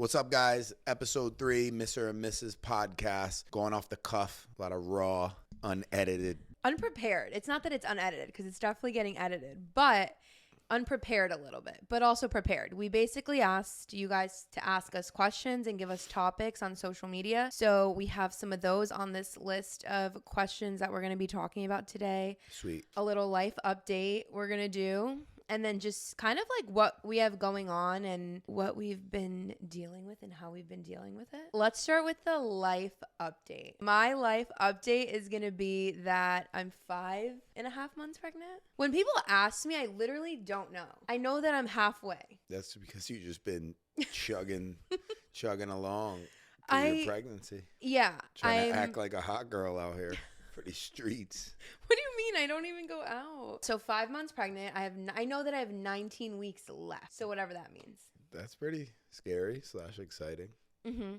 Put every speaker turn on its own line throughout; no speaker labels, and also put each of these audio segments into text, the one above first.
What's up, guys? Episode 3, Mr. and Mrs. Podcast. Going off the cuff. A lot of raw, unedited.
Unprepared. It's not that it's unedited because it's definitely getting edited, but unprepared a little bit, but also prepared. We basically asked you guys to ask us questions and give us topics on social media. So we have some of those on this list of questions that we're going to be talking about today.
Sweet.
A little life update we're going to do. And then just kind of like what we have going on and what we've been dealing with and how we've been dealing with it. Let's start with the life update. My life update is going to be that I'm 5.5 months pregnant. When people ask me, I literally don't know. I know that I'm halfway.
That's because you've just been chugging along through your pregnancy.
Yeah.
Trying to act like a hot girl out here for these streets.
What do you mean? I don't even go out. So 5 months pregnant. I know that I have 19 weeks left. So whatever that means.
That's pretty scary / exciting.
Mm-hmm.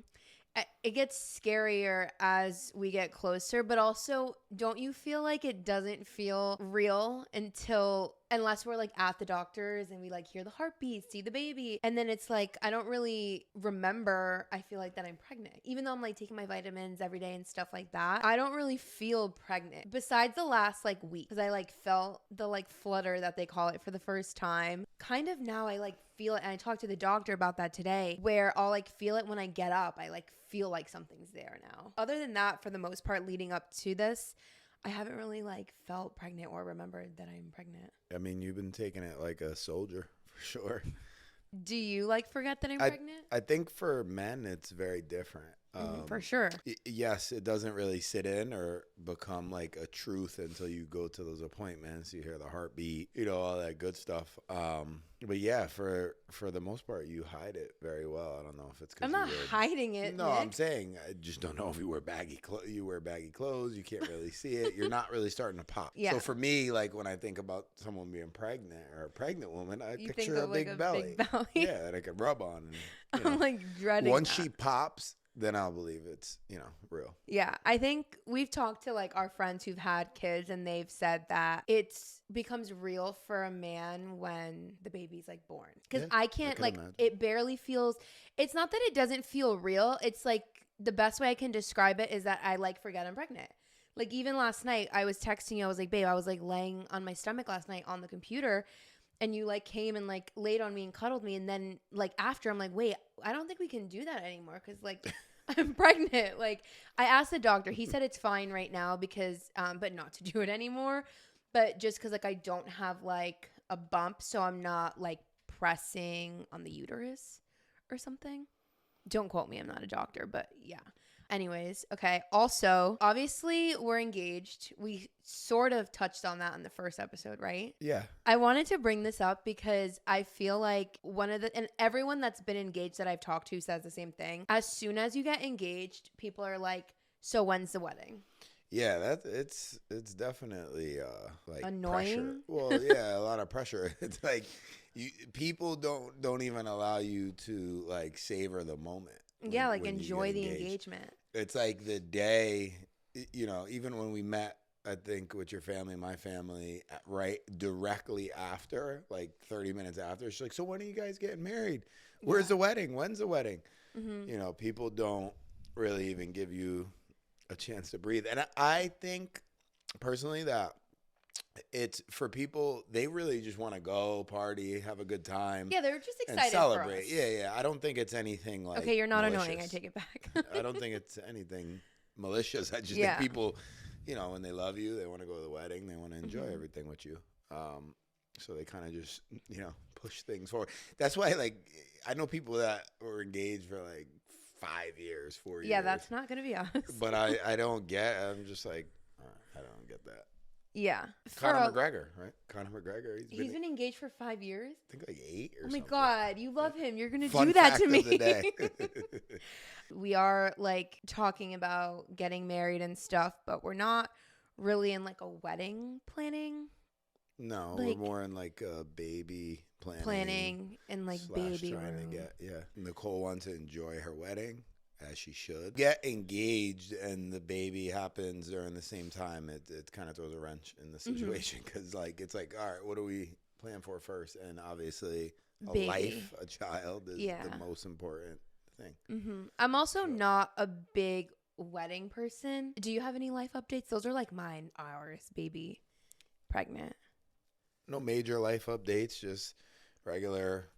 It gets scarier as we get closer, but also don't you feel like it doesn't feel real unless we're like at the doctor's and we like hear the heartbeat, see the baby. And then it's like, I don't really remember, I feel like that I'm pregnant. Even though I'm like taking my vitamins every day and stuff like that, I don't really feel pregnant besides the last like week. Cause I like felt the like flutter that they call it for the first time. Kind of now I like feel it. And I talked to the doctor about that today where I'll like feel it when I get up. I like feel like something's there now. Other than that, for the most part leading up to this, I haven't really like felt pregnant or remembered that I'm pregnant.
I mean, you've been taking it like a soldier for sure.
Do you like forget that I'm pregnant?
I think for men, it's very different.
For sure.
Yes, it doesn't really sit in or become like a truth until you go to those appointments. You hear the heartbeat, all that good stuff. But yeah, for the most part, you hide it very well. I don't know if it's because
I'm not hiding it.
No,
Nick.
I'm saying I just don't know if you wear baggy clothes. You wear baggy clothes. You can't really see it. You're not really starting to pop.
Yeah.
So for me, like when I think about someone being pregnant or a pregnant woman, I picture
think
a
of like
big
a
belly.
big belly.
Yeah, that I could rub on. And,
I'm like dreading
once
that.
she pops, then I'll believe it's, real.
Yeah, I think we've talked to like our friends who've had kids and they've said that it becomes real for a man when the baby's like born. Because I can't imagine. It barely feels, it's not that it doesn't feel real. It's like the best way I can describe it is that I like forget I'm pregnant. Like even last night I was texting you, I was like, babe, I was like laying on my stomach last night on the computer and you like came and like laid on me and cuddled me. And then like after I'm like, wait, I don't think we can do that anymore. Cause like I'm pregnant. Like I asked the doctor, he said it's fine right now because, but not to do it anymore. But just cause like I don't have like a bump. So I'm not like pressing on the uterus or something. Don't quote me. I'm not a doctor, but yeah. Anyways, okay. Also, obviously, we're engaged. We sort of touched on that in the first episode, right?
Yeah.
I wanted to bring this up because I feel like and everyone that's been engaged that I've talked to says the same thing. As soon as you get engaged, people are like, so when's the wedding?
Yeah, it's definitely like
annoying.
Pressure. Well, yeah, a lot of pressure. It's like people don't even allow you to like savor the moment.
Yeah, like enjoy the engagement.
It's like the day, even when we met, I think with your family, my family, right directly after, like 30 minutes after, she's like, so when are you guys getting married? Where's the wedding? When's the wedding? Mm-hmm. People don't really even give you a chance to breathe. And I think personally that it's for people, they really just want to go party, have a good time.
Yeah, they're just excited
and celebrate.
For us.
Yeah. I don't think it's anything like
okay, you're not
malicious.
annoying. I take it back.
I don't think it's anything malicious. I just think people, when they love you, they want to go to the wedding. They want to enjoy everything with you. So they kind of just, push things forward. That's why, like, I know people that were engaged for like 5 years, 4 years.
Yeah, that's not going to be us.
But I'm just like, I don't get that.
Yeah.
Conor McGregor, right? Conor McGregor.
He's been engaged for 5 years?
I think like 8 or something.
Oh my God, you love him. You're going to
Fun
do that
fact
to me.
Of the day.
We are like talking about getting married and stuff, but we're not really in like a wedding planning.
No,
like,
we're more in like a baby
planning and like baby
trying
room.
to get, Nicole wants to enjoy her wedding. As she should. Get engaged and the baby happens during the same time. It kind of throws a wrench in the situation because it's like, all right, what do we plan for first? And obviously a life, a child is the most important thing.
I'm also not a big wedding person. Do you have any life updates? Those are like mine. Ours, baby, pregnant.
No major life updates, just regular,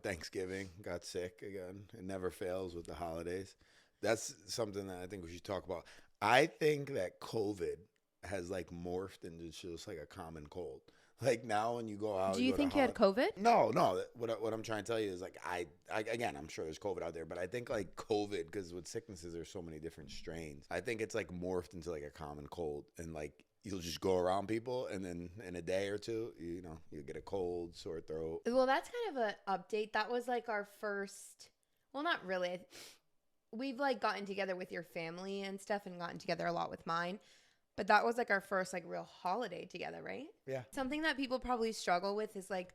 Thanksgiving, got sick again. It never fails with the holidays. That's something that I think we should talk about. I think that COVID has like morphed into just like a common cold. Like now when you go out.
Do you think you had COVID?
No. What I'm trying to tell you is like, I again, I'm sure there's COVID out there, but I think like COVID, because with sicknesses, there's so many different strains. I think it's like morphed into like a common cold, and like you'll just go around people, and then in a day or two, you'll get a cold, sore throat.
Well, that's kind of an update. That was like our first, well, not really. We've like gotten together with your family and stuff and gotten together a lot with mine. But that was like our first like real holiday together, right?
Yeah.
Something that people probably struggle with is like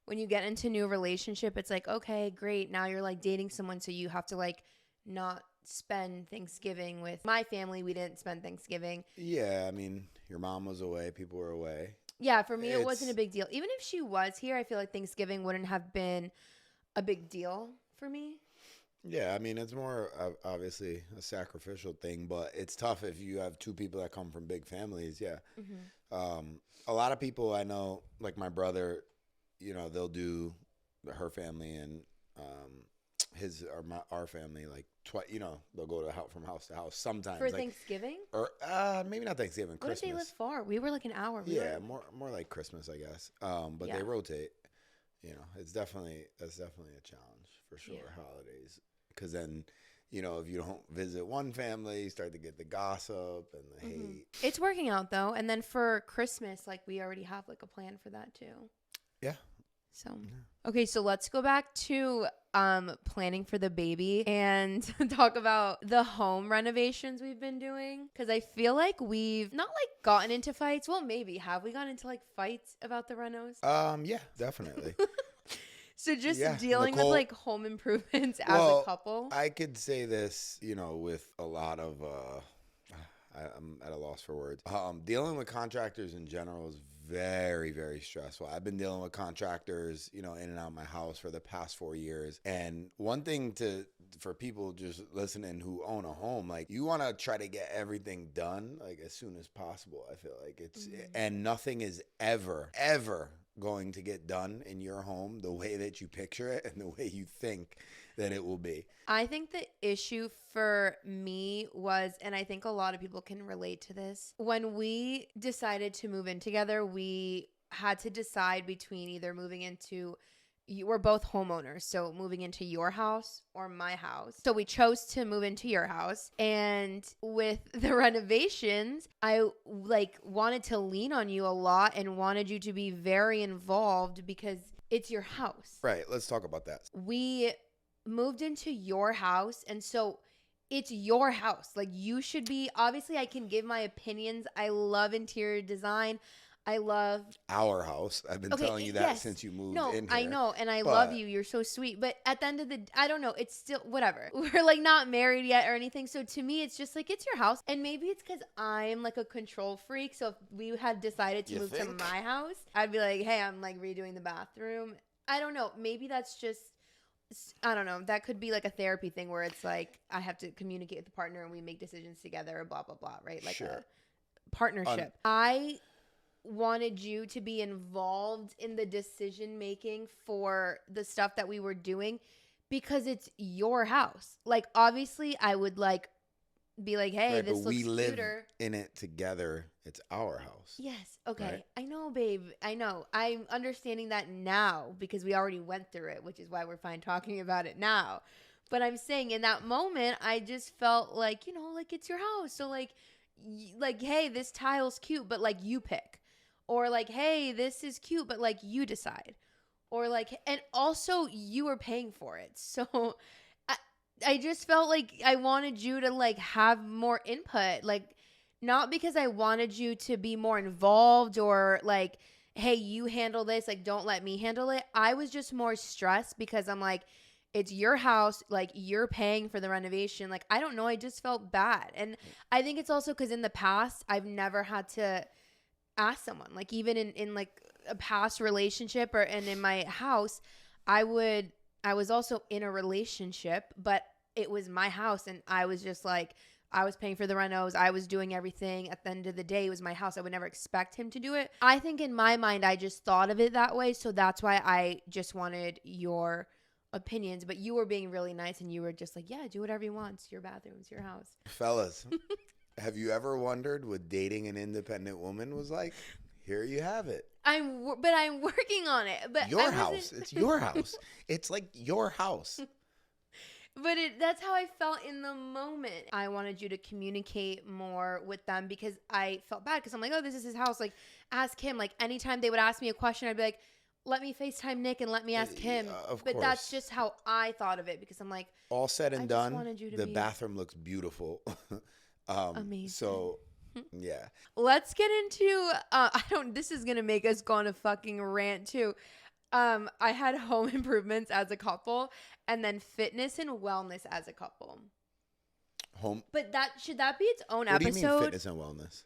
when you get into a new relationship, it's like, okay, great. Now you're like dating someone. So you have to like not spend Thanksgiving with my family. We didn't spend Thanksgiving.
Yeah. I mean, your mom was away. People were away.
Yeah. For me, it wasn't a big deal. Even if she was here, I feel like Thanksgiving wouldn't have been a big deal for me.
Yeah, I mean, it's more obviously a sacrificial thing, but it's tough if you have two people that come from big families. Yeah. A lot of people I know, like my brother, they'll do her family and our family, like they'll go from house to house sometimes
for
like,
Thanksgiving,
or maybe not Thanksgiving.
What
Christmas.
if they live far? We were like an hour.
More like Christmas, I guess. But they rotate. That's definitely a challenge for sure. Yeah. Holidays. Because then, if you don't visit one family, you start to get the gossip and the hate.
It's working out, though. And then for Christmas, like, we already have, like, a plan for that, too.
Yeah.
So, okay, so let's go back to planning for the baby and talk about the home renovations we've been doing. Because I feel like we've not, like, gotten into fights. Well, maybe. Have we gotten into, like, fights about the renos?
Yeah, definitely.
So just dealing with like home improvements as a couple.
I could say this, with a lot of, I'm at a loss for words. Dealing with contractors in general is very, very stressful. I've been dealing with contractors, in and out of my house for the past 4 years. And one thing for people just listening who own a home, like you want to try to get everything done like as soon as possible. I feel like and nothing is ever going to get done in your home the way that you picture it and the way you think that it will be.
I think the issue for me was, and I think a lot of people can relate to this, when we decided to move in together, we had to decide between either moving into, we're both homeowners, so moving into your house or my house. So we chose to move into your house. And with the renovations, I like wanted to lean on you a lot and wanted you to be very involved because it's your house.
Right. Let's talk about that.
We moved into your house, and so it's your house. Like you should be, obviously I can give my opinions. I love interior design. I love
our house. I've been telling you that since you moved in here.
I know, and I love you. You're so sweet. But at the end of the, I don't know. It's still whatever. We're like not married yet or anything. So to me, it's just like it's your house. And maybe it's because I'm like a control freak. So if we had decided to move to my house, I'd be like, hey, I'm like redoing the bathroom. I don't know. Maybe that's just, I don't know. That could be like a therapy thing where it's like I have to communicate with the partner and we make decisions together. Blah blah blah. Right? Like a partnership. I wanted you to be involved in the decision making for the stuff that we were doing because it's your house. Like obviously I would like be like, hey, this looks cuter. We live
in it together. It's our house.
Yes. Okay.
Right?
I know, babe. I know. I'm understanding that now because we already went through it, which is why we're fine talking about it now. But I'm saying in that moment, I just felt like, like it's your house. So like, hey, this tile's cute, but like you pick. Or like, hey, this is cute, but like you decide. Or like, and also you were paying for it. So I just felt like I wanted you to like have more input. Like, not because I wanted you to be more involved or like, hey, you handle this. Like, don't let me handle it. I was just more stressed because I'm like, it's your house. Like, you're paying for the renovation. Like, I don't know. I just felt bad. And I think it's also because in the past, I've never had to ask someone, like even in like a past relationship and in my house, I was also in a relationship, but it was my house, and I was just like, I was paying for the renos. I was doing everything. At the end of the day, it was my house. I would never expect him to do it. I think in my mind, I just thought of it that way. So that's why I just wanted your opinions. But you were being really nice, and you were just like, yeah, do whatever you want. It's your bathroom. It's your house.
Fellas, have you ever wondered what dating an independent woman was like? Here you have it.
But I'm working on it. But
your house. It's your house. It's like your house.
But that's how I felt in the moment. I wanted you to communicate more with them because I felt bad because I'm like, oh, this is his house. Like, ask him. Like, anytime they would ask me a question, I'd be like, let me FaceTime Nick and let me ask him. But course. That's just how I thought of it because I'm like,
all said and done, the bathroom looks beautiful.
Amazing.
So, yeah.
Let's get into, this is going to make us go on a fucking rant too. I had home improvements as a couple and then fitness and wellness as a couple. But should that be its own episode?
What do you mean fitness and wellness?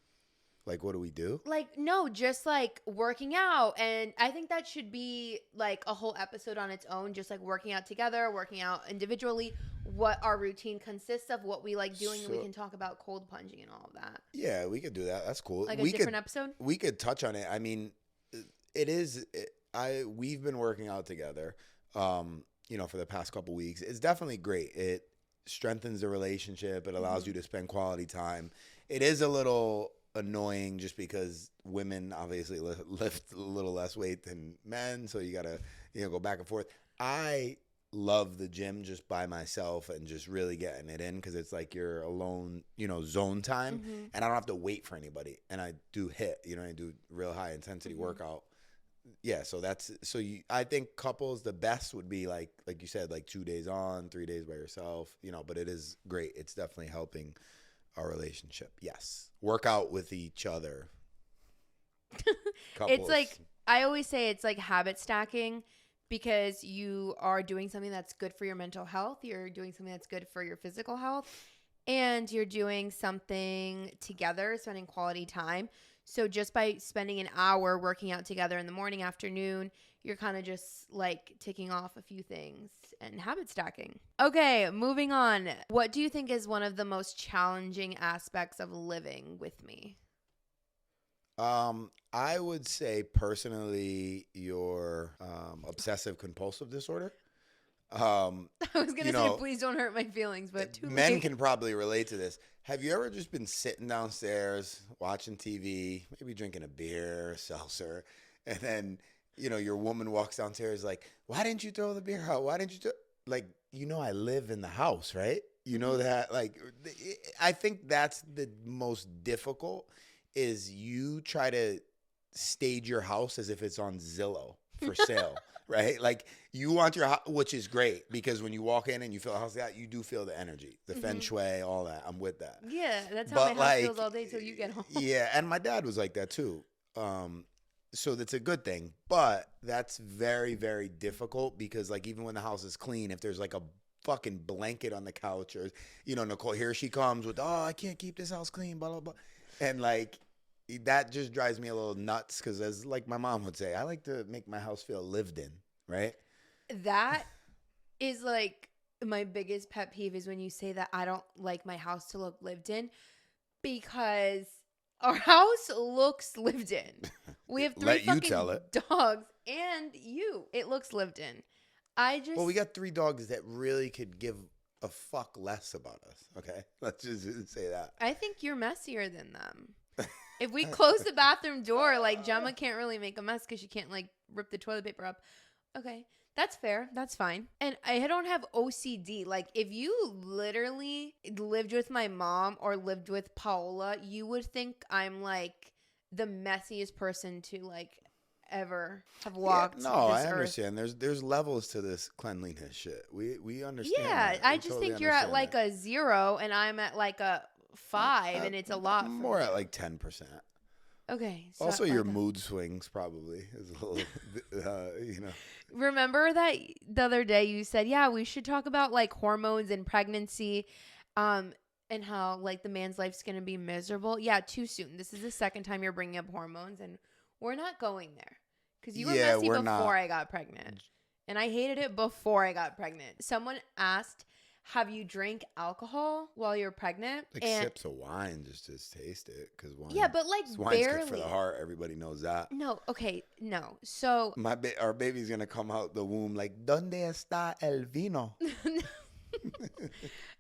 Like, what do we do?
Like, no, just like working out. And I think that should be like a whole episode on its own, just like working out together, working out individually, what our routine consists of, what we like doing, and we can talk about cold plunging and all of that.
Yeah, we could do that. That's cool.
Like a different episode?
We could touch on it. I mean, we've been working out together, for the past couple weeks. It's definitely great. It strengthens the relationship. It allows you to spend quality time. It is a little annoying just because women obviously lift a little less weight than men, so you gotta go back and forth. I love the gym just by myself and just really getting it in because it's like you're alone, zone time, and I don't have to wait for anybody. And I do I do real high intensity workout. Yeah, so I think couples, the best would be like you said, like 2 days on, 3 days by yourself, but it is great. It's definitely helping our relationship. Yes. Work out with each other.
It's like, I always say it's like habit stacking because you are doing something that's good for your mental health. You're doing something that's good for your physical health, and you're doing something together, spending quality time. So just by spending an hour working out together in the morning, afternoon, you're kind of just like ticking off a few things and habit stacking. Okay, moving on. What do you think is one of the most challenging aspects of living with me?
I would say personally your obsessive compulsive disorder.
I was going to say, please don't hurt my feelings, but
men can probably relate to this. Have you ever just been sitting downstairs watching TV, maybe drinking a beer, seltzer, and then, your woman walks downstairs like, why didn't you throw the beer out? Why didn't you I live in the house, right? You know that, like, I think that's the most difficult is you try to stage your house as if it's on Zillow for sale. Right? Like you want your house, which is great because when you walk in and you feel a house out, you do feel the energy, the feng shui, all that. I'm with that.
Yeah, that's how my house feels all day till you get home.
Yeah, and my dad was like that too. So that's a good thing, but that's very, very difficult because like even when the house is clean, if there's like a fucking blanket on the couch or, Nicole, here she comes with, oh, I can't keep this house clean, blah, blah, blah. And like, that just drives me a little nuts because as like my mom would say, I like to make my house feel lived in, right?
That is like my biggest pet peeve is when you say that I don't like my house to look lived in because our house looks lived in. We have 3 fucking dogs and you. It looks lived in. Well,
we got 3 dogs that really could give a fuck less about us, okay? Let's just say that.
I think you're messier than them. If we close the bathroom door, like Gemma can't really make a mess because she can't like rip the toilet paper up. Okay, that's fair. That's fine. And I don't have OCD. Like if you literally lived with my mom or lived with Paola, you would think I'm like the messiest person to like ever have walked.
Yeah, no, I understand. There's levels to this cleanliness shit. We understand.
Yeah, I just think you're at like a 0 and I'm at like a 5 and it's a lot.
More at like 10%.
Okay. So
also, your mood swings probably is a little,
Remember that the other day you said, yeah, we should talk about like hormones and pregnancy, and how like the man's life's gonna be miserable. Yeah, too soon. This is the second time you're bringing up hormones, and we're not going there because you were messy before I got pregnant, and I hated it before I got pregnant. Someone asked have you drank alcohol while you're pregnant?
Like sips of wine just to taste it, because wine.
Yeah, but like
wine's
barely.
good for the heart. Everybody knows that.
No, okay, no. So
Our baby's gonna come out the womb like, ¿Dónde está el vino?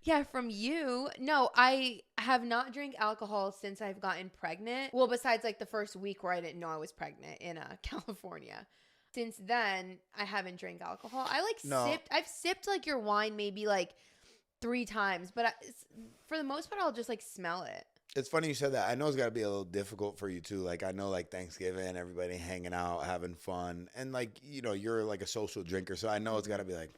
Yeah, from you. No, I have not drank alcohol since I've gotten pregnant. Well, besides like the first week where I didn't know I was pregnant in California. Since then, I haven't drank alcohol. I've sipped like your wine maybe like 3 times, but for the most part, I'll just like smell it.
It's funny you said that. I know it's got to be a little difficult for you too. Like, I know like Thanksgiving, everybody hanging out, having fun. And like, you know, you're like a social drinker. So I know it's got to be like,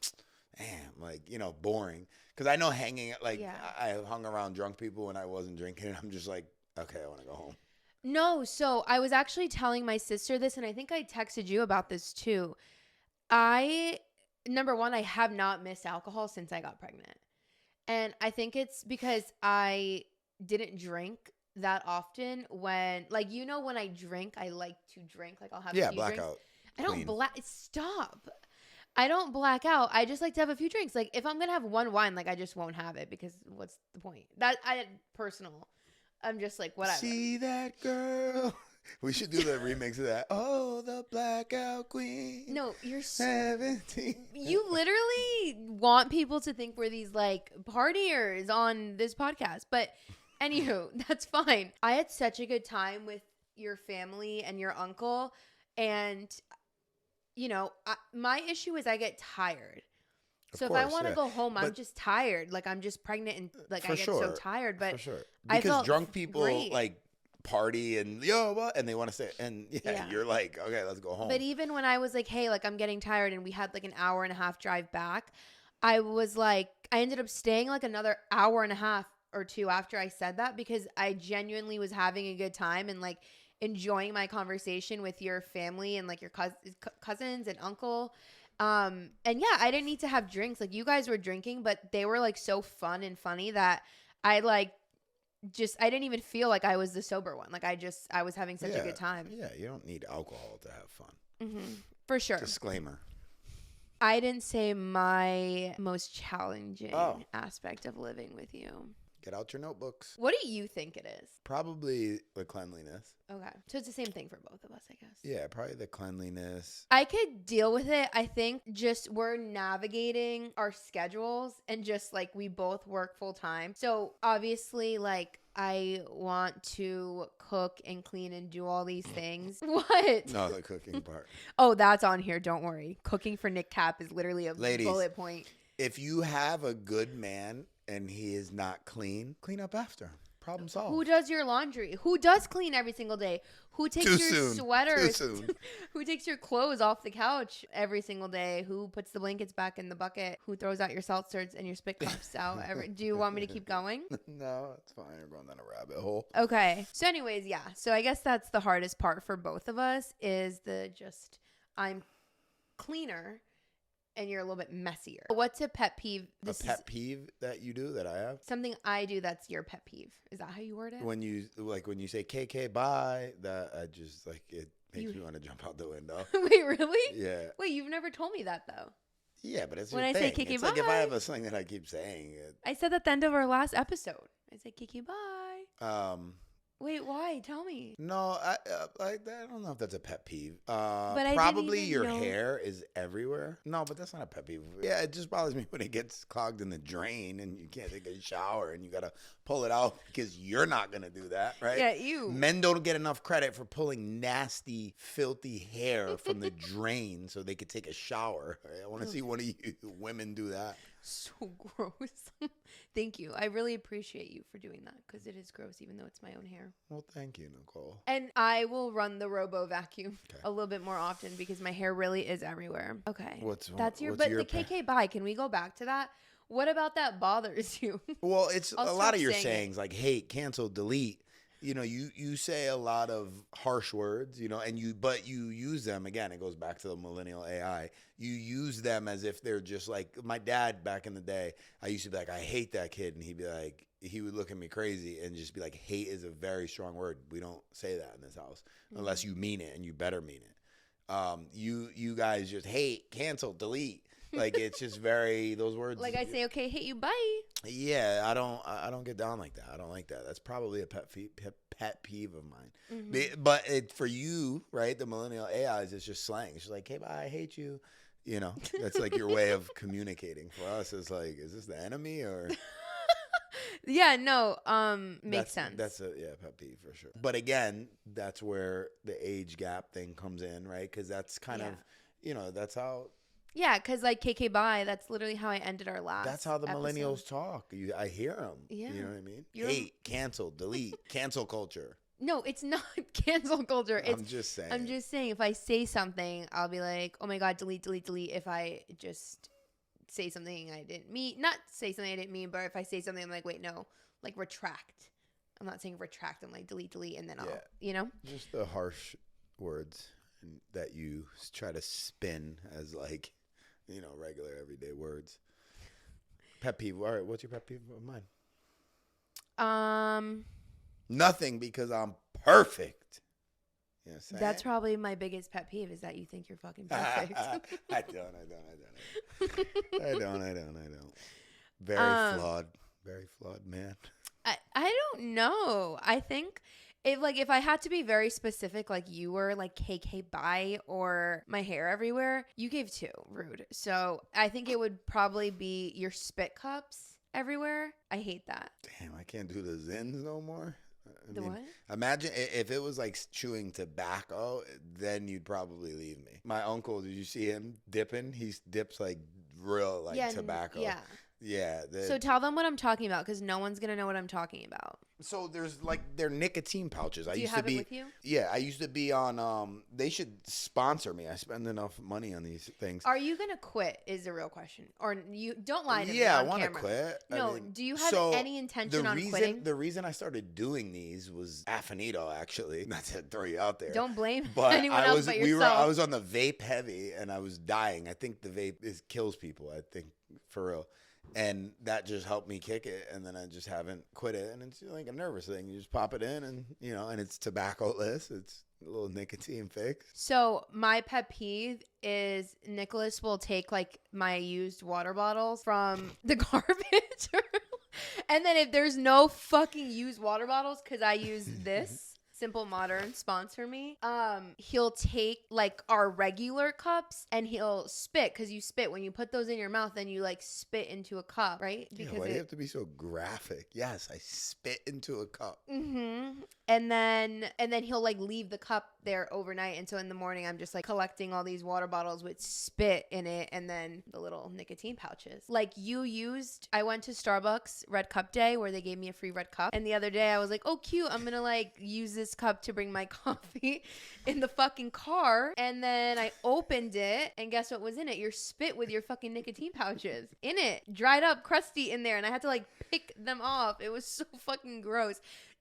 damn, like, you know, boring. Because I know hanging, like, yeah. I hung around drunk people when I wasn't drinking. And I'm just like, okay, I want to go home.
No, so I was actually telling my sister this, and I think I texted you about this too. Number one, I have not missed alcohol since I got pregnant. And I think it's because I didn't drink that often when, like, you know, when I drink, I like to drink. Like, I'll have a few
blackout.
drinks. I don't stop. I don't black out. I just like to have a few drinks. Like, if I'm going to have one wine, like, I just won't have it because what's the point? Personal. I'm just like, whatever.
See that girl? We should do the remix of that. Oh, the blackout queen.
No, you're
17.
You literally want people to think we're these like partiers on this podcast. But anywho, that's fine. I had such a good time with your family and your uncle. And, you know, my issue is I get tired. So if I want to go home, I'm just tired. Like, I'm just pregnant and like I get so tired. But
for sure. Because drunk people
great.
Like party and and they want to say, and you're like, okay, let's go home.
But even when I was like, hey, like I'm getting tired, and we had like an hour and a half drive back, I was like, I ended up staying like another hour and a half or 2 after I said that because I genuinely was having a good time and like enjoying my conversation with your family and like your cousins and uncle. And yeah, I didn't need to have drinks. Like, you guys were drinking, but they were like so fun and funny that I didn't even feel like I was the sober one. Like, I was having such a good time.
Yeah, you don't need alcohol to have fun.
Mm-hmm. For sure.
Disclaimer.
I didn't say my most challenging aspect of living with you.
Get out your notebooks.
What do you think it is?
Probably the cleanliness.
Okay. So it's the same thing for both of us, I guess.
Yeah, probably the cleanliness.
I could deal with it. I think just we're navigating our schedules and just like we both work full time. So obviously, like, I want to cook and clean and do all these things. What?
No, the cooking part.
Oh, that's on here. Don't worry. Cooking for Nick Cap is literally a bullet point.
If you have a good man and he is not clean, clean up after. Problem solved.
Who does your laundry? Who does clean every single day? Who takes your sweaters? Who takes your clothes off the couch every single day? Who puts the blankets back in the bucket? Who throws out your seltzers and your spit cups out? Do you want me to keep going?
No, it's fine. You're going down a rabbit hole.
Okay. So anyways, yeah. So I guess that's the hardest part for both of us is I'm cleaner and you're a little bit messier. What's a pet peeve?
A pet peeve that you do that I have?
Something I do that's your pet peeve. Is that how you word it?
When you say KK bye, that I just like it makes me want to jump out the window.
Wait, really?
Yeah.
Wait, you've never told me that though.
Yeah, but it's
when
your
I
thing.
say KK
it's
bye.
Like if I have a thing that I keep saying.
I said at the end of our last episode. I said KK bye. Wait, why? Tell me.
No, I don't know if that's a pet peeve.
But
probably your hair is everywhere. No, but that's not a pet peeve. Yeah, it just bothers me when it gets clogged in the drain and you can't take a shower and you gotta pull it out because you're not gonna do that, right?
Yeah, you.
Men don't get enough credit for pulling nasty, filthy hair from the drain so they could take a shower. Right? I want to see one of you women do that.
So gross. Thank you. I really appreciate you for doing that because it is gross even though it's my own hair.
Well, thank you, Nicole.
And I will run the robo vacuum a little bit more often because my hair really is everywhere. Okay.
What's your
the KK bye, can we go back to that? What about that bothers you?
Well, it's a lot of your sayings like hate, cancel, delete. You know, you say a lot of harsh words, you know, but you use them, again, it goes back to the millennial AI. You use them as if they're just like, my dad back in the day, I used to be like, I hate that kid. And he would look at me crazy and just be like, hate is a very strong word. We don't say that in this house unless you mean it, and you better mean it. You guys just hate, cancel, delete. Like it's just very those words.
Like I say, okay, hate you, bye.
Yeah, I don't get down like that. I don't like that. That's probably a pet peeve of mine. But for you, right? The millennial AIs is just slang. It's just like, hey, bye, I hate you. You know, that's like your way of communicating. For us, it's like, is this the enemy or?
Yeah, no, makes sense.
That's a pet peeve for sure. But again, that's where the age gap thing comes in, right? Because that's kind of, that's how.
Yeah, because like KK bye, that's literally how I ended our last.
That's how the
episode.
Millennials talk. I hear them.
Yeah.
You know what I mean? Hate, cancel, delete, cancel culture.
No, it's not cancel culture.
I'm just saying.
If I say something, I'll be like, oh my God, delete, delete, delete. If I just say something I didn't mean, not say something I didn't mean, but if I say something, I'm like, wait, no, like retract. I'm not saying retract. I'm like delete, delete, and then I'll,
Just the harsh words that you try to spin as like, regular everyday words. Pet peeve. All right, what's your pet peeve of mine? Nothing, because I'm perfect. You know what I'm saying?
That's probably my biggest pet peeve is that you think you're fucking perfect.
I don't. Very flawed man.
I don't know. I think if I had to be very specific, like you were, like KK bye or my hair everywhere, you gave 2. Rude. So I think it would probably be your spit cups everywhere. I hate that.
Damn, I can't do the zins no more.
What?
Imagine if it was like chewing tobacco, then you'd probably leave me. My uncle, did you see him dipping? He dips like real tobacco.
Yeah.
Yeah.
So tell them what I'm talking about, because no one's gonna know what I'm talking about.
So there's like they're nicotine pouches.
Do you have it with you?
Yeah, I used to be on. They should sponsor me. I spend enough money on these things.
Are you gonna quit? Is the real question. Or you don't lie to me.
Yeah,
on
I want to
camera.
quit.
No, do you have any intention on quitting?
The reason I started doing these was Affinito, actually. Not to throw you out there.
Don't blame
but
anyone else but yourself.
I was on the vape heavy, and I was dying. I think the vape kills people. I think for real. And that just helped me kick it, and then I just haven't quit it. And it's like a nervous thing. You just pop it in, and and it's tobacco-less. It's a little nicotine fix.
So my pet peeve is Nicholas will take like my used water bottles from the garbage, and then if there's no fucking used water bottles, because I use this. Simple Modern sponsor me. He'll take like our regular cups and he'll spit, because you spit when you put those in your mouth, then you like spit into a cup, right?
Because why do you have to be so graphic? Yes, I spit into a cup.
And then he'll like leave the cup there overnight, and so in the morning I'm just like collecting all these water bottles with spit in it, and then the little nicotine pouches. Like I went to Starbucks Red Cup Day where they gave me a free red cup, and the other day I was like, oh cute, I'm gonna like use this cup to bring my coffee in the fucking car, and then I opened it, and guess what was in it? Your spit with your fucking nicotine pouches in it, dried up, crusty in there, and I had to like pick them off. It was so fucking gross.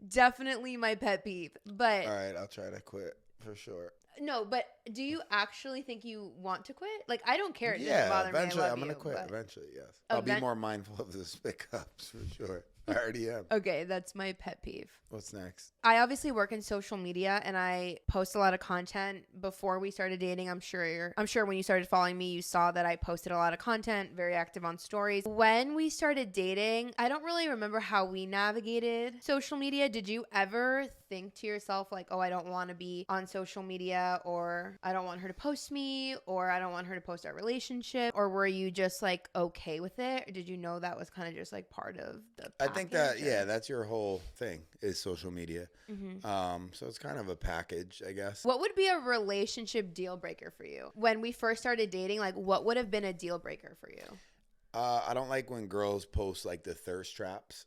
Definitely my pet peeve. But
all right, I'll try to quit for sure.
No, but do you actually think you want to quit? Like, I don't care. It
doesn't
bother
eventually,
me.
I'm gonna quit. Eventually, yes. I'll be more mindful of the spit cups for sure. I already am.
Okay, that's my pet peeve.
What's next?
I obviously work in social media, and I post a lot of content. Before we started dating, I'm sure when you started following me, you saw that I posted a lot of content, very active on stories. When we started dating, I don't really remember how we navigated social media. Did you ever think to yourself like, oh, I don't want to be on social media, or I don't want her to post me, or I don't want her to post our relationship? Or were you just like okay with it? Or did you know that was kind of just like part of the package?
I think that, that's your whole thing is social media. So it's kind of a package, I guess.
What would be a relationship deal breaker for you? When we first started dating, like what would have been a deal breaker for you?
I don't like when girls post like the thirst traps.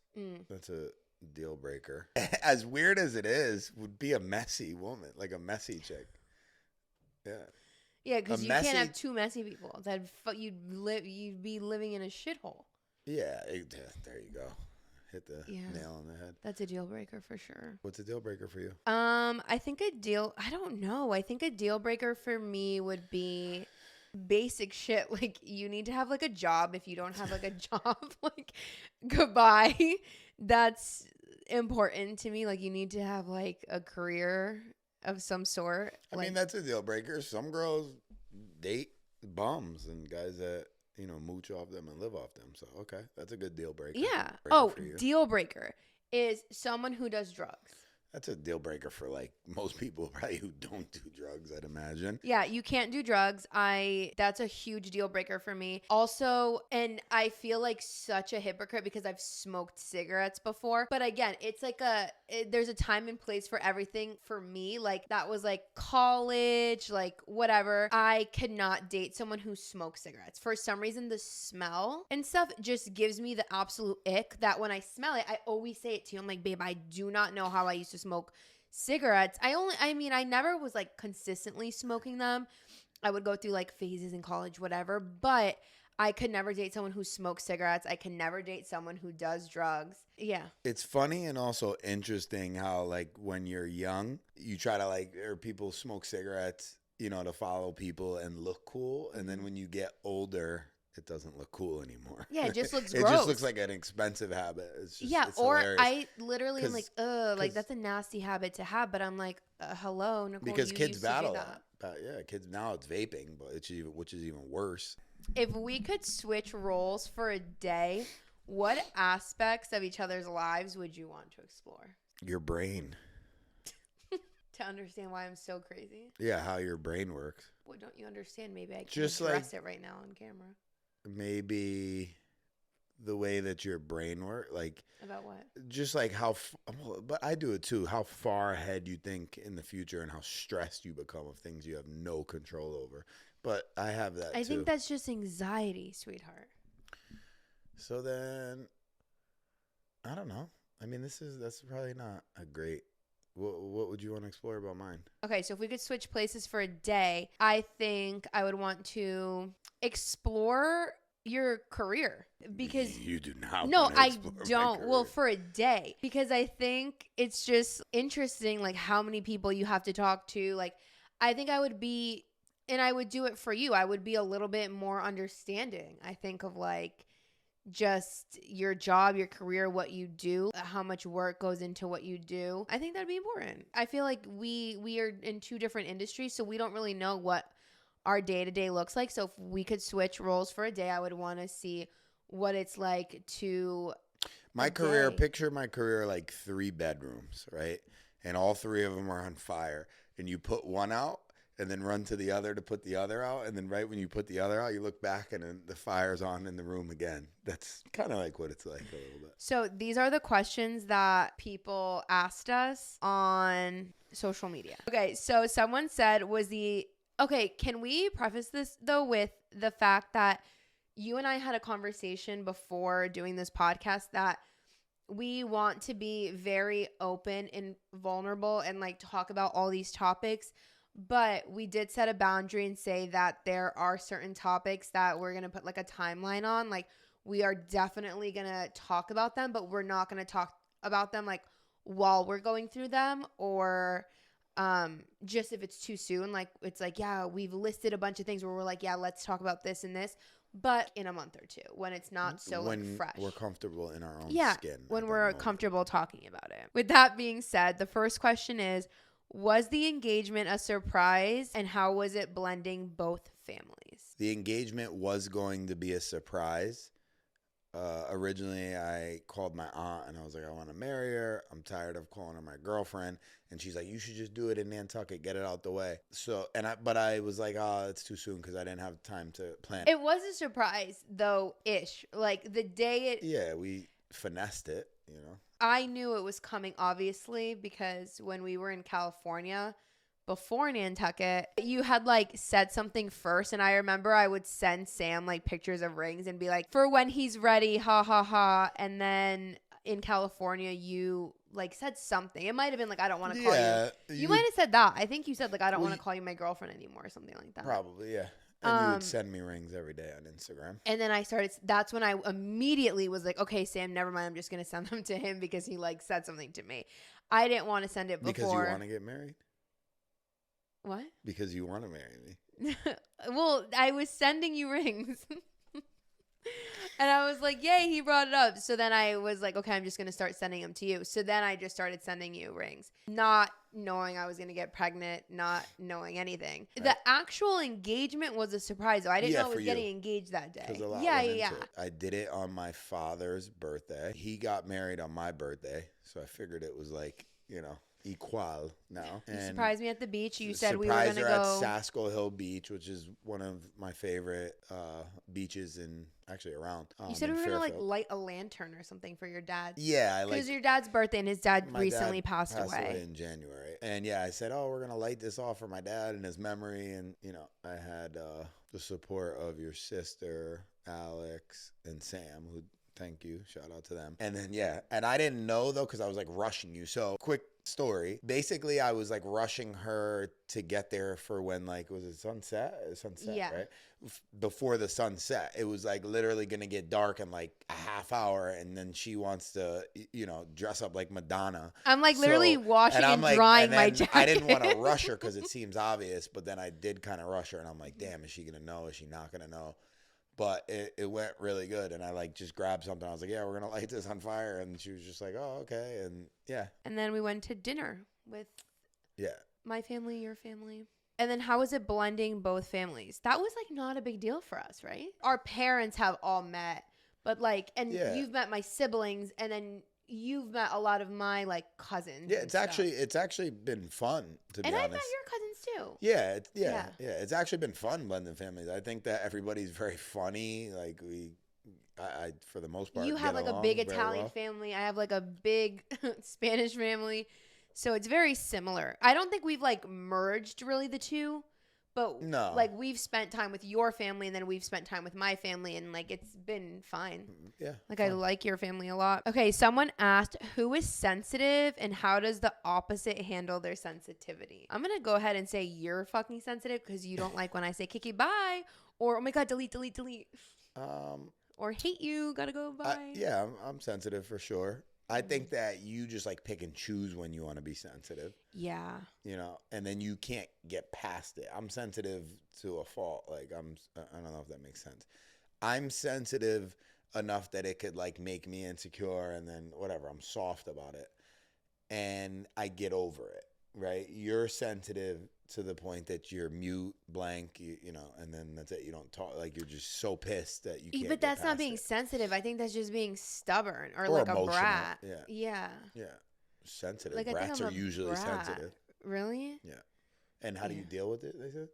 That's a deal breaker. As weird as it is, would be a messy woman, like a messy chick. Yeah.
Yeah, because you can't have two messy people. You'd be living in a shithole.
Yeah, there you go. Hit the nail on the head.
That's a deal breaker for sure.
What's a deal breaker for you?
I think I don't know. I think a deal breaker for me would be basic shit. Like, you need to have like a job. If you don't have like a job, like, goodbye. That's important to me. Like, you need to have like a career of some sort.
I mean, that's a deal breaker. Some girls date bums and guys that mooch off them and live off them. So, okay, that's a good deal breaker.
Yeah. Oh, deal breaker is someone who does drugs.
That's a deal breaker for like most people probably who don't do drugs, I'd imagine.
Yeah, you can't do drugs. That's a huge deal breaker for me. Also, and I feel like such a hypocrite because I've smoked cigarettes before. But again, it's like there's a time and place for everything for me. Like that was like college, like whatever. I could not date someone who smokes cigarettes. For some reason, the smell and stuff just gives me the absolute ick that when I smell it, I always say it to you. I'm like, babe, I do not know how I used to smoke cigarettes. I never was like consistently smoking them. I would go through like phases in college, whatever, but I could never date someone who smokes cigarettes. I can never date someone who does drugs. Yeah.
It's funny and also interesting how like when you're young, you try to or people smoke cigarettes, to follow people and look cool. And then when you get older, it doesn't look cool anymore.
Yeah, it just looks
It
gross.
just looks like an expensive habit. It's just,
yeah,
it's
or
hilarious.
I literally am like, ugh, like that's a nasty habit to have. But I'm like, hello, Nicole.
Because
you
kids
used
battle
to do that.
Yeah, kids now it's vaping, but which is even worse.
If we could switch roles for a day, what aspects of each other's lives would you want to explore?
Your brain.
To understand why I'm so crazy?
Yeah, how your brain works.
What don't you understand? Maybe I can
Just
address it right now on camera.
Maybe the way that your brain works, like
about what?
Just like but I do it too. How far ahead you think in the future and how stressed you become of things you have no control over. But I have that.
I think that's just anxiety, sweetheart.
So then, I don't know. I mean, that's probably not a great. What would you want to explore about mine?
Okay, so if we could switch places for a day, I think I would want to explore your career because
you do not.
No, I don't. Well, for a day, because I think it's just interesting, like how many people you have to talk to. Like, I think I would be, and I would do it for you. I would be a little bit more understanding. I think of like just your job, your career, what you do, how much work goes into what you do. I think that'd be important. I feel like we are in two different industries, so we don't really know what our day-to-day looks like. So if we could switch roles for a day, I would want to see what it's like to
picture my career like 3 bedrooms, right? And all 3 of them are on fire. And you put one out and then run to the other to put the other out. And then right when you put the other out, you look back and then the fire's on in the room again. That's kind of like what it's like a little bit.
So these are the questions that people asked us on social media. Okay, so someone said, okay, can we preface this though with the fact that you and I had a conversation before doing this podcast that we want to be very open and vulnerable and like talk about all these topics. But we did set a boundary and say that there are certain topics that we're going to put like a timeline on. Like we are definitely going to talk about them, but we're not going to talk about them like while we're going through them or just if it's too soon. Like it's like, yeah, we've listed a bunch of things where we're like, yeah, let's talk about this and this. But in a month or two when it's not so like fresh.
We're comfortable in our own skin.
When we're comfortable talking about it. With that being said, the first question is, was the engagement a surprise and how was it blending both families?
The engagement was going to be a surprise. Originally, I called my aunt and I was like, I want to marry her. I'm tired of calling her my girlfriend. And she's like, you should just do it in Nantucket, get it out the way. So, but I was like, oh, it's too soon because I didn't have time to plan.
It was a surprise though, ish. Like the day
Yeah, we finessed it, you know.
I knew it was coming, obviously, because when we were in California before Nantucket, you had like said something first. And I remember I would send Sam like pictures of rings and be like, for when he's ready, ha ha ha. And then in California, you like said something. It might have been like, I don't want to call you. You might have said that. I think you said like, I don't want to call you my girlfriend anymore or something like that.
Probably, yeah. And you would send me rings every day on Instagram.
And then that's when I immediately was like, okay, Sam, never mind. I'm just going to send them to him because he like said something to me. I didn't want to send it before.
Because you want to get married?
What?
Because you want to marry me.
Well, I was sending you rings. And I was like, yay, he brought it up. So then I was like, okay, I'm just going to start sending them to you. So then I just started sending you rings, not knowing I was going to get pregnant, not knowing anything. Right. The actual engagement was a surprise, though. I didn't know I was getting engaged that day. Yeah.
I did it on my father's birthday. He got married on my birthday. So I figured it was like, equal now.
You surprised me at the beach. You said we were going to go.
Surprised her at Saskell Hill Beach, which is one of my favorite beaches around.
You said we were going to light a lantern or something for your dad.
Yeah.
Because it was your dad's birthday and his dad recently passed away
in January. And I said, we're going to light this off for my dad in his memory. And, I had the support of your sister, Alex, and Sam, who, thank you. Shout out to them. And then, and I didn't know, though, because I was rushing you. So quick story. Basically, I was rushing her to get there for when was it sunset? Yeah. Right? Before the sunset. It was literally going to get dark in a half hour. And then she wants to, dress up like Madonna.
I'm literally washing and drying my jacket.
I didn't want to rush her because it seems obvious. But then I did kind of rush her. And I'm like, damn, is she going to know? Is she not going to know? But it went really good. And I just grabbed something. I was like, yeah, we're going to light this on fire. And she was just like, oh, okay. And yeah.
And then we went to dinner with my family, your family. And then how was it blending both families? That was not a big deal for us, right? Our parents have all met. But you've met my siblings. And then you've met a lot of my cousins.
Yeah, it's actually been fun, to be honest.
And I met your cousins too.
Yeah. It's actually been fun blending families. I think that everybody's very funny. I for the most part,
you have a big Italian family. I have a big Spanish family, so it's very similar. I don't think we've merged really the two. But no. We've spent time with your family and then we've spent time with my family and it's been fine.
Yeah.
I like your family a lot. Okay, someone asked, who is sensitive and how does the opposite handle their sensitivity? I'm going to go ahead and say you're fucking sensitive because you don't like when I say Kiki bye or oh my god delete. Or hate you, gotta go bye.
I'm sensitive for sure. I think that you just pick and choose when you want to be sensitive.
Yeah.
And then you can't get past it. I'm sensitive to a fault. I don't know if that makes sense. I'm sensitive enough that it could make me insecure and then whatever. I'm soft about it. And I get over it, right? You're sensitive to the point that you're mute, blank, and then that's it. You don't talk. You're just so pissed that you can't.
But that's not being sensitive. I think that's just being stubborn or
emotional.
A brat.
Yeah. Sensitive. Brats are usually sensitive.
Really?
Yeah. And how do you deal with it, they said?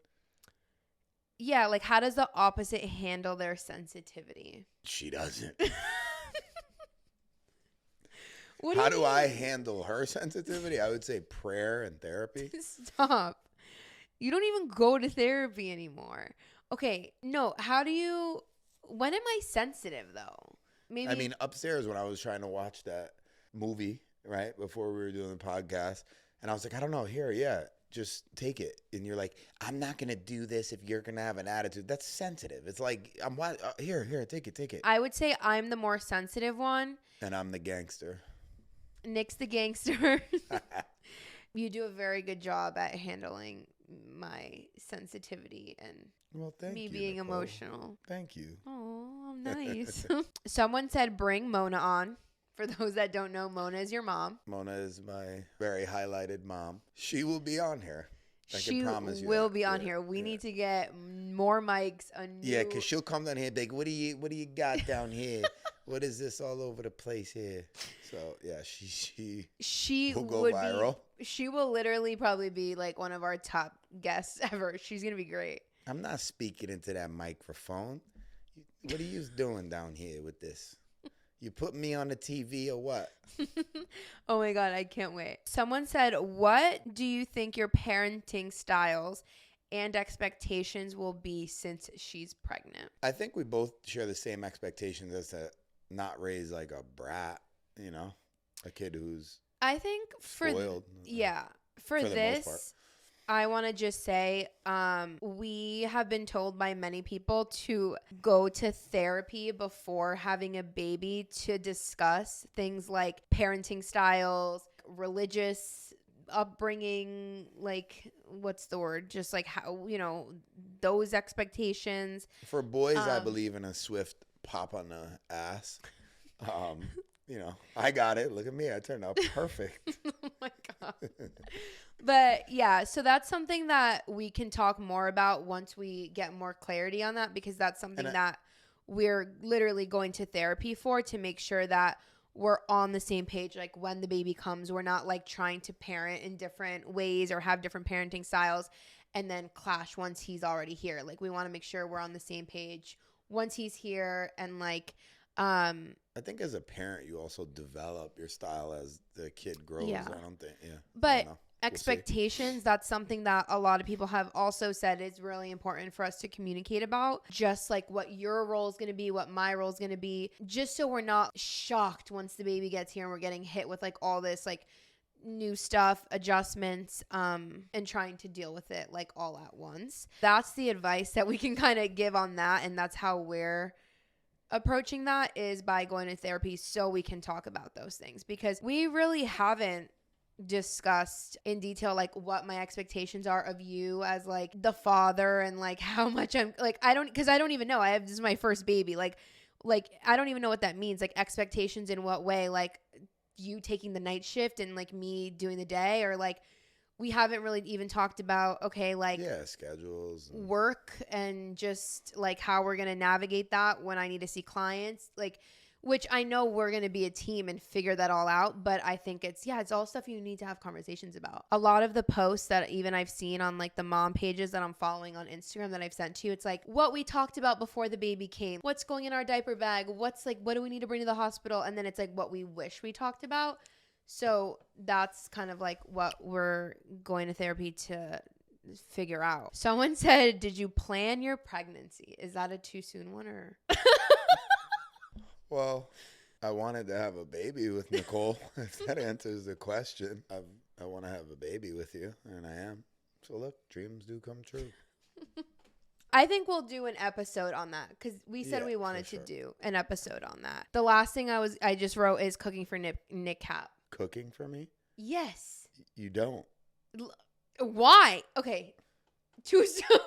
Yeah, how does the opposite handle their sensitivity?
She doesn't.
How
do I handle her sensitivity? I would say prayer and therapy.
Stop. You don't even go to therapy anymore. Okay, no. When am I sensitive though?
Maybe. Upstairs when I was trying to watch that movie, right, before we were doing the podcast, and I was like, I don't know, just take it. And you're like, I'm not going to do this if you're going to have an attitude. That's sensitive. It's here, take it.
I would say I'm the more sensitive one.
And I'm the gangster.
Nick's the gangster. You do a very good job at handling my sensitivity and me being
Nicole.
Emotional.
Thank you.
Oh, nice. Someone said bring Mona on. For those that don't know, Mona is your mom.
Mona is my very highlighted mom. She will be on here.
She will be on here. We need to get more mics.
Yeah, because she'll come down here and be like, what do you got down here? What is this all over the place here? So, yeah, she will go viral.
She will literally probably be one of our top guests ever. She's going to be great.
I'm not speaking into that microphone. What are you doing down here with this? You put me on the TV or what?
Oh my God, I can't wait. Someone said, what do you think your parenting styles and expectations will be since she's pregnant?
I think we both share the same expectations as to not raise a brat, a kid who's
I think
spoiled.
For this, I want to just say we have been told by many people to go to therapy before having a baby to discuss things like parenting styles, religious upbringing, what's the word? Just how, those expectations.
For boys, I believe in a swift pop on the ass. You know, I got it. Look at me. I turned out perfect.
Oh my God. But yeah, so that's something that we can talk more about once we get more clarity on that, because that's something that we're literally going to therapy for, to make sure that we're on the same page. Like when the baby comes, we're not like trying to parent in different ways or have different parenting styles and then clash once he's already here. Like we want to make sure we're on the same page once he's here. And like,
I think as a parent, you also develop your style as the kid grows.
Yeah.
I don't think,
But expectations, that's something that a lot of people have also said is really important for us to communicate about. Just like what your role is going to be, what my role is going to be, just so we're not shocked once the baby gets here and we're getting hit with like all this like new stuff, adjustments, and trying to deal with it like all at once. That's the advice that we can kind of give on that. And that's how we're approaching that, is by going to therapy so we can talk about those things, because we really haven't discussed in detail like what my expectations are of you as like the father, and like how much I'm like, because I don't even know. This is my first baby. Like I don't even know what that means. Like expectations in what way? Like you taking the night shift and like me doing the day, or like we haven't really even talked about, okay, like
schedules,
work, and just like how we're going to navigate that when I need to see clients, like, which I know we're going to be a team and figure that all out. But I think it's all stuff you need to have conversations about. A lot of the posts that even I've seen on like the mom pages that I'm following on Instagram that I've sent to you, it's like what we talked about before the baby came, what's going in our diaper bag, what's like, what do we need to bring to the hospital? And then it's like what we wish we talked about. So that's kind of like what we're going to therapy to figure out. Someone said, did you plan your pregnancy? Is that a too soon one, or?
Well, I wanted to have a baby with Nicole. If that answers the question, I want to have a baby with you, and I am. So look, dreams do come true.
I think we'll do an episode on that, because we said we wanted to do an episode on that. The last thing I just wrote is cooking for Nick Cap.
Cooking for me?
Yes.
You don't.
Why? Okay. Too soon.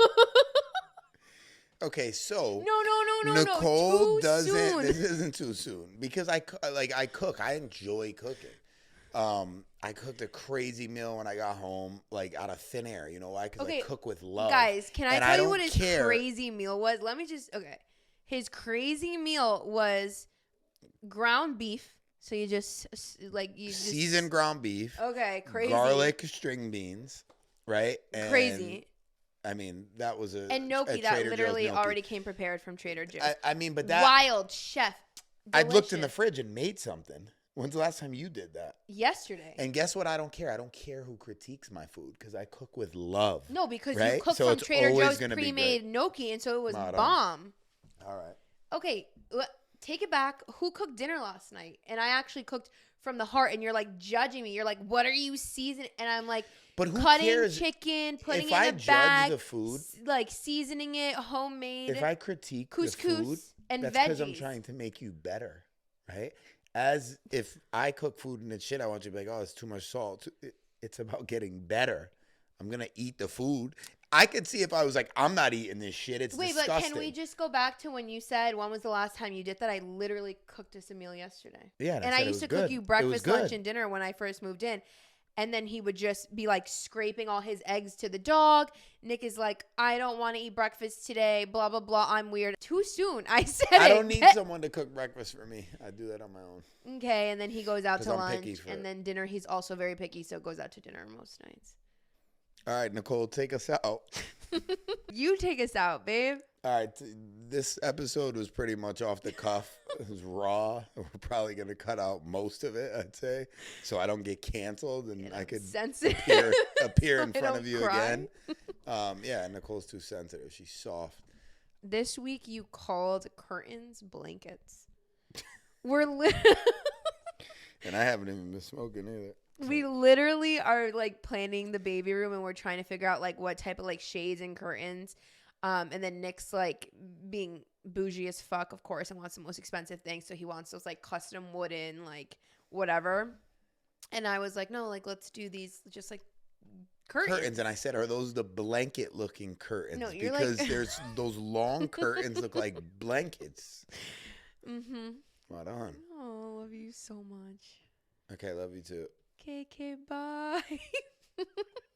Okay, so
no.
Nicole
too
doesn't.
Soon.
This isn't too soon, because I cook. I enjoy cooking. I cooked a crazy meal when I got home, like out of thin air. You know why? Because I cook with love.
Guys, can I tell you what his crazy meal was? Let me just. Okay, his crazy meal was ground beef. So you just
seasoned ground beef.
Okay, crazy.
Garlic string beans, right? And
crazy.
I mean, that was
and gnocchi that literally already came prepared from Trader Joe's.
I mean, but that
wild chef.
I looked in the fridge and made something. When's the last time you did that?
Yesterday.
And guess what? I don't care. I don't care who critiques my food, because I cook with love.
No, because you cooked from Trader Joe's pre-made gnocchi, and so it was bomb.
All right.
Okay, take it back. Who cooked dinner last night? And I actually cooked from the heart, and you're like judging me. You're like, what are you seasoning? And I'm like,
but who
cutting
cares?
Chicken, putting
if
it in
I
a bag,
judge the food,
like seasoning it, homemade.
If I critique
couscous
the food,
and
that's because I'm trying to make you better, right? As if I cook food and it's shit, I want you to be like, oh, it's too much salt. It's about getting better. I'm gonna eat the food. I could see if I was like, I'm not eating this shit. It's disgusting.
But can we just go back to when you said, when was the last time you did that? I literally cooked us a meal yesterday.
Yeah,
and I used to cook you breakfast, lunch, and dinner when I first moved in. And then he would just be like scraping all his eggs to the dog. Nick is like, I don't want to eat breakfast today. Blah, blah, blah. I'm weird. Too soon. I said
I don't need someone to cook breakfast for me. I do that on my own.
Okay. And then he goes out to lunch. And then dinner, he's also very picky. So goes out to dinner most nights.
All right, Nicole, take us out.
You take us out, babe.
All right. This episode was pretty much off the cuff. It was raw. We're probably going to cut out most of it, I'd say, so I don't get canceled and I could appear in front of you again. Yeah, Nicole's too sensitive. She's soft.
This week you called curtains blankets. We're
and I haven't even been smoking either. So.
We literally are like planning the baby room, and we're trying to figure out like what type of like shades and curtains. And then Nick's like being bougie as fuck, of course, and wants the most expensive things. So he wants those like custom wooden, like whatever. And I was like, no, like let's do these just like curtains.
And I said, are those the blanket looking curtains?
No, you're
because there's those long curtains look like blankets.
Mm-hmm.
Right on.
Oh, love you so much.
Okay, love you too.
KK, bye.